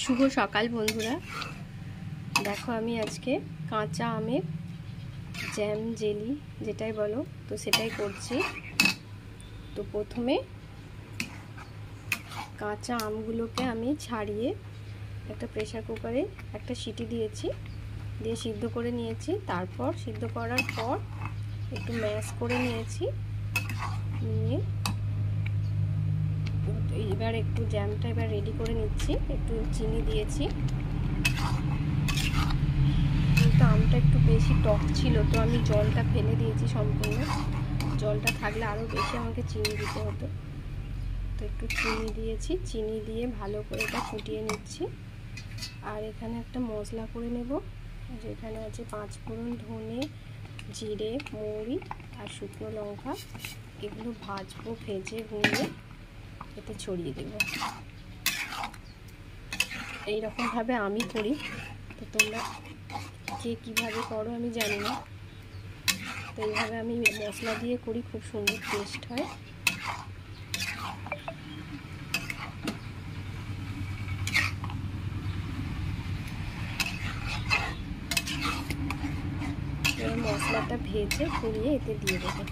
শুভ সকাল বন্ধুরা। দেখো আমি আজকে কাঁচা আমের জ্যাম জেলি যেটাই বলো তো সেটাই করছি। তো প্রথমে কাঁচা আমগুলোকে আমি ছাড়িয়ে একটা প্রেসার কুকারে একটা সিটি দিয়েছি, দিয়ে সিদ্ধ করে নিয়েছি। তারপর সিদ্ধ করার পর একটু ম্যাশ করে নিয়েছি, নিয়ে এবার একটু জ্যামটা এবার রেডি করে নিচ্ছি। একটু চিনি দিয়েছি, কিন্তু আমটা একটু বেশি টক ছিল তো আমি জলটা ফেলে দিয়েছি সম্পূর্ণ। জলটা থাকলে আরও বেশি আমাকে চিনি দিতে হতো, তো একটু চিনি দিয়েছি। চিনি দিয়ে ভালো করে এটা ফুটিয়ে নিচ্ছি। আর এখানে একটা মশলা করে নেব, যেখানে আছে 5 ফোড়ন, ধনে, জিরে, মৌরি আর শুকনো লঙ্কা। এগুলো ভাজবো, ভেজে গুঁড়িয়ে এতে ছড়িয়ে দেব। এইরকমভাবে আমি করি, তো তোমরা কে কীভাবে করো আমি জানি না। তো এইভাবে আমি মশলা দিয়ে করি, খুব সুন্দর টেস্ট হয়। মশলাটা ভেজে পুড়িয়ে এতে দিয়ে দেবো।